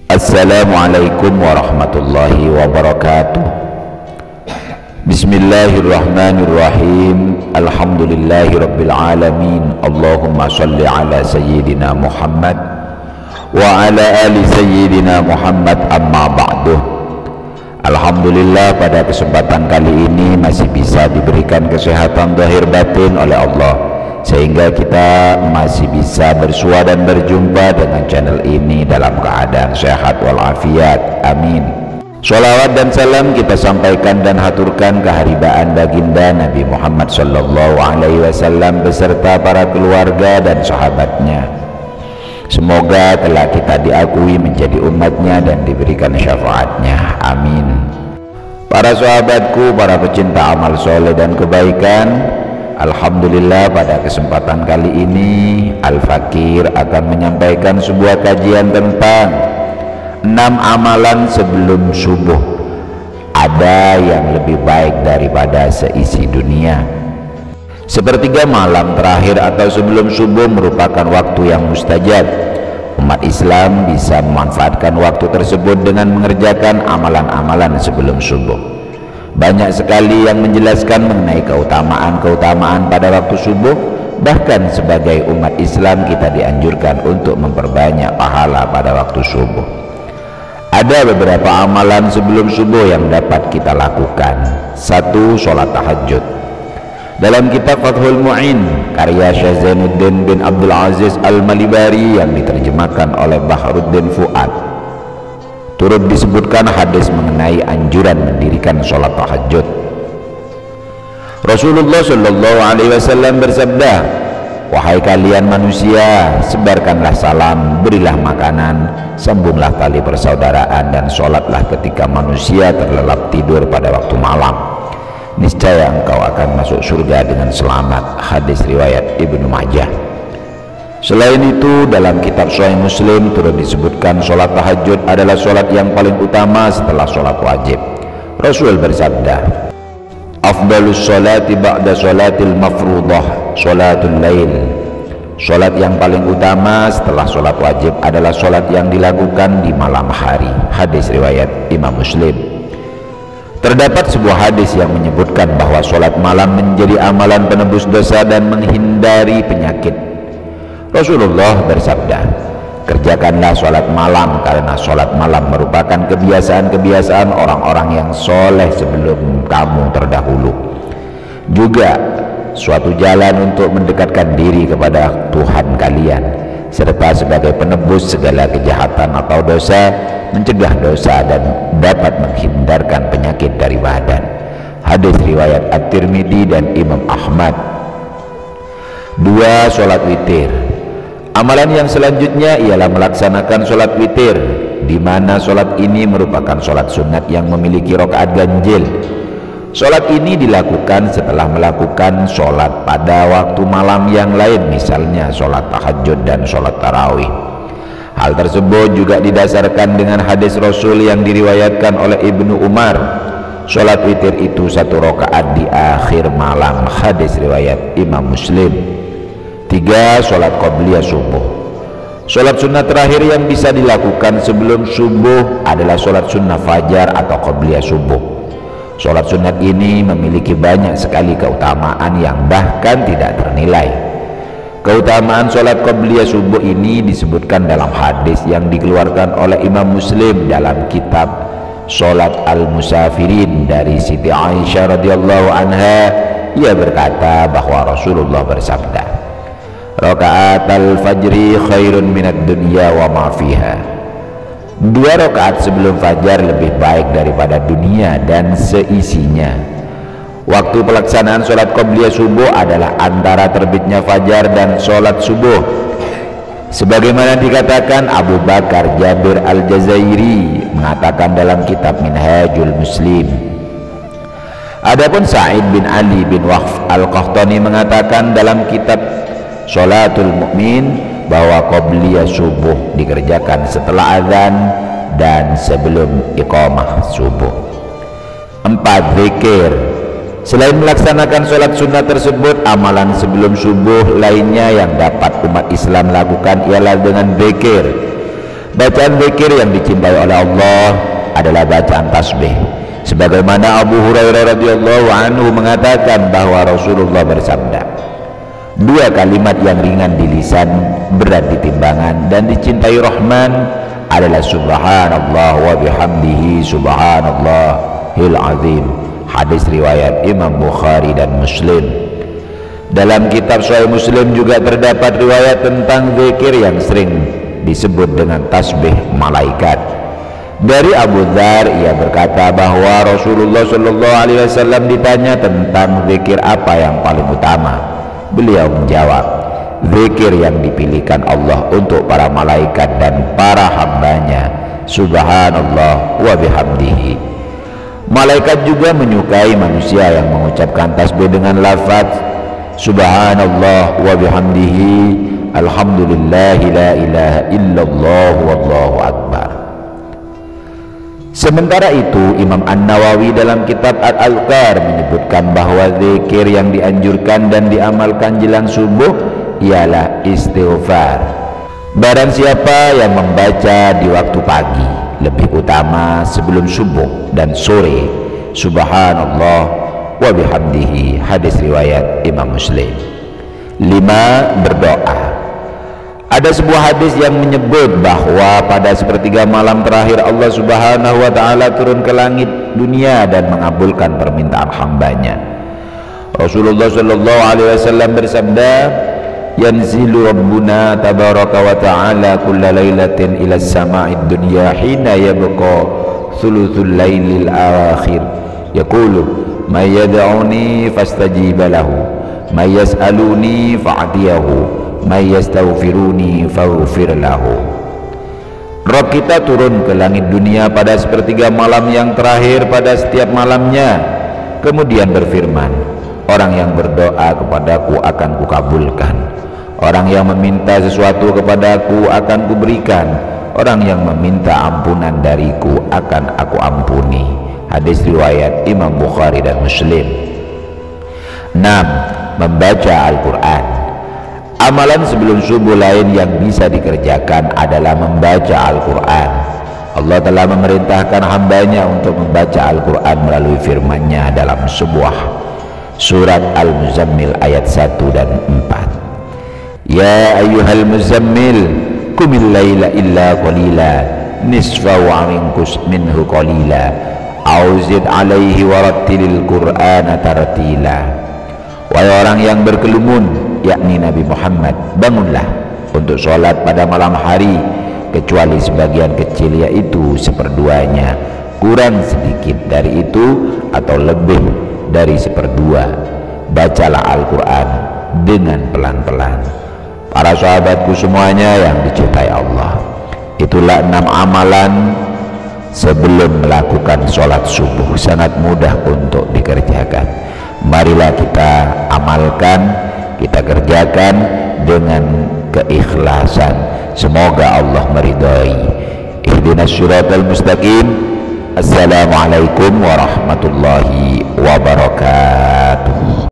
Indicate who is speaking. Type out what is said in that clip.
Speaker 1: Assalamualaikum warahmatullahi wabarakatuh. Bismillahirrahmanirrahim. Alhamdulillahi rabbil alamin. Allahumma salli ala sayyidina Muhammad wa ala ali sayyidina Muhammad, amma ba'du. Alhamdulillah, pada kesempatan kali ini masih bisa diberikan kesehatan zahir batin oleh Allah, sehingga kita masih bisa bersua dan berjumpa dengan channel ini dalam keadaan sehat walafiat. Amin. Sholawat dan salam kita sampaikan dan haturkan keharibaan baginda Nabi Muhammad sallallahu alaihi wasallam beserta para keluarga dan sahabatnya. Semoga telah kita diakui menjadi umatnya dan diberikan syafaatnya. Amin. Para sahabatku, para pecinta amal soleh dan kebaikan, alhamdulillah, pada kesempatan kali ini Al-Fakir akan menyampaikan sebuah kajian tentang 6 amalan sebelum subuh ada yang lebih baik daripada seisi dunia. Sepertiga malam terakhir atau sebelum subuh merupakan waktu yang mustajab. Umat Islam bisa memanfaatkan waktu tersebut dengan mengerjakan amalan-amalan sebelum subuh. Banyak sekali yang menjelaskan mengenai keutamaan-keutamaan pada waktu subuh. Bahkan sebagai umat Islam kita dianjurkan untuk memperbanyak pahala pada waktu subuh. Ada beberapa amalan sebelum subuh yang dapat kita lakukan. 1. Sholat tahajud. Dalam kitab Fathul Mu'in karya Syekh Zainuddin bin Abdul Aziz Al-Malibari yang diterjemahkan oleh Bahruddin Fuad, turut disebutkan hadis mengenai anjuran mendirikan sholat tahajud. Rasulullah Shallallahu Alaihi Wasallam bersabda, "Wahai kalian manusia, sebarkanlah salam, berilah makanan, sambunglah tali persaudaraan, dan sholatlah ketika manusia terlelap tidur pada waktu malam. Niscaya engkau akan masuk surga dengan selamat." Hadis riwayat Ibnu Majah. Selain itu, dalam kitab Sahih Muslim turut disebutkan sholat tahajud adalah sholat yang paling utama setelah sholat wajib. Rasul bersabda, "Afdalus sholati ba'da sholatil mafruḍah sholatul lail." Sholat yang paling utama setelah sholat wajib adalah sholat yang dilakukan di malam hari. Hadis riwayat Imam Muslim. Terdapat sebuah hadis yang menyebutkan bahwa sholat malam menjadi amalan penebus dosa dan menghindari penyakit. Rasulullah bersabda, "Kerjakanlah sholat malam, karena sholat malam merupakan kebiasaan-kebiasaan orang-orang yang soleh sebelum kamu terdahulu. Juga suatu jalan untuk mendekatkan diri kepada Tuhan kalian, serta sebagai penebus segala kejahatan atau dosa, mencegah dosa, dan dapat menghindarkan penyakit dari badan." Hadis riwayat At-Tirmidzi dan Imam Ahmad. 2. Sholat witir. Amalan yang selanjutnya ialah melaksanakan sholat witir, di mana sholat ini merupakan sholat sunat yang memiliki rakaat ganjil. Sholat ini dilakukan setelah melakukan sholat pada waktu malam yang lain, misalnya sholat tahajud dan sholat tarawih. Hal tersebut juga didasarkan dengan hadis Rasul yang diriwayatkan oleh Ibnu Umar. Sholat witir itu 1 rakaat di akhir malam. Hadis riwayat Imam Muslim. 3. Sholat qobliyah subuh. Sholat sunnah terakhir yang bisa dilakukan sebelum subuh adalah sholat sunnah fajar atau qobliyah subuh. Sholat sunat ini memiliki banyak sekali keutamaan yang bahkan tidak ternilai. Keutamaan sholat qobliyah subuh ini disebutkan dalam hadis yang dikeluarkan oleh Imam Muslim dalam kitab Sholat Al-Musafirin dari Siti Aisyah radhiyallahu anha. Ia berkata bahwa Rasulullah bersabda, "Rakaat al-fajri khairun minad dunya wa ma fiha." 2 rakaat sebelum fajar lebih baik daripada dunia dan seisinya. Waktu pelaksanaan sholat qobliyah subuh adalah antara terbitnya fajar dan sholat subuh, sebagaimana dikatakan Abu Bakar Jabir Al-Jazairi mengatakan dalam kitab Minhajul Muslim. Adapun Sa'id bin Ali bin Waqf Al-Qahtani mengatakan dalam kitab Sholatul Mu'min bahwa qobliyah subuh dikerjakan setelah azan dan sebelum iqamah subuh. 4. Zikir. Selain melaksanakan sholat sunnah tersebut, amalan sebelum subuh lainnya yang dapat umat Islam lakukan ialah dengan zikir. Bacaan zikir yang dicintai oleh Allah adalah bacaan tasbih, sebagaimana Abu Hurairah radhiyallahu anhu mengatakan bahwa Rasulullah bersabda, dua kalimat yang ringan di lisan, berat di timbangan, dan dicintai Rahman adalah subhanallah wa bihamdihi subhanallahil azim. Hadis riwayat Imam Bukhari dan Muslim. Dalam kitab Sahih Muslim juga terdapat riwayat tentang zikir yang sering disebut dengan tasbih malaikat. Dari Abu Dzar, ia berkata bahwa Rasulullah Shallallahu Alaihi Wasallam ditanya tentang zikir apa yang paling utama. Beliau menjawab, zikir yang dipilihkan Allah untuk para malaikat dan para hambanya, subhanallah wa bihamdihi. Malaikat juga menyukai manusia yang mengucapkan tasbih dengan lafaz subhanallah wa bihamdihi, alhamdulillah la ilaha illallah wallahu akbar. Sementara itu, Imam An-Nawawi dalam kitab Al-Adhkar menyebutkan bahwa zikir yang dianjurkan dan diamalkan jelang subuh ialah istighfar. Barang siapa yang membaca di waktu pagi, lebih utama sebelum subuh dan sore, subhanallah wa bihamdihi. Hadis riwayat Imam Muslim. 5. Berdoa. Ada sebuah hadis yang menyebut bahwa pada sepertiga malam terakhir Allah Subhanahu wa ta'ala turun ke langit dunia dan mengabulkan permintaan hambanya. Rasulullah Shallallahu Alaihi Wasallam bersabda, yanzilu Rabbuna tabaraka wa ta'ala kulla laylatin ila sama'id dunya hina yabqa thuluthul laylil akhir yaqulu may yad'uni fastajiba lahu may yas'aluni fa'atiyahu may yastaghfiruni faghfir lahu. Roh kita turun ke langit dunia pada sepertiga malam yang terakhir pada setiap malamnya, kemudian berfirman, orang yang berdoa kepadaku akan kukabulkan, orang yang meminta sesuatu kepadaku akan kuberikan, orang yang meminta ampunan dariku akan aku ampuni. Hadis riwayat Imam Bukhari dan Muslim. 6. Membaca Al-Quran. Amalan sebelum subuh lain yang bisa dikerjakan adalah membaca Al-Quran. Allah telah memerintahkan hambanya untuk membaca Al-Quran melalui firman-Nya dalam sebuah surat Al-Muzammil ayat 1 dan 4. Ya ayyuhal muzammil qumil laila illa qalila nisfahu aminkus minhu qalila auzid alaihi warattilil qur'ana tartila. Wahai orang yang berkelumun, yakni Nabi Muhammad, bangunlah untuk sholat pada malam hari kecuali sebagian kecil, yaitu seperduanya, kurang sedikit dari itu atau lebih dari seperdua. Bacalah Al-Quran dengan pelan-pelan. Para sahabatku semuanya yang dicintai Allah, itulah 6 amalan sebelum melakukan sholat subuh, sangat mudah untuk dikerjakan. Marilah kita amalkan, kita kerjakan dengan keikhlasan. Semoga Allah meridai. Ihdinas siratal mustaqim. Assalamualaikum warahmatullahi wabarakatuh.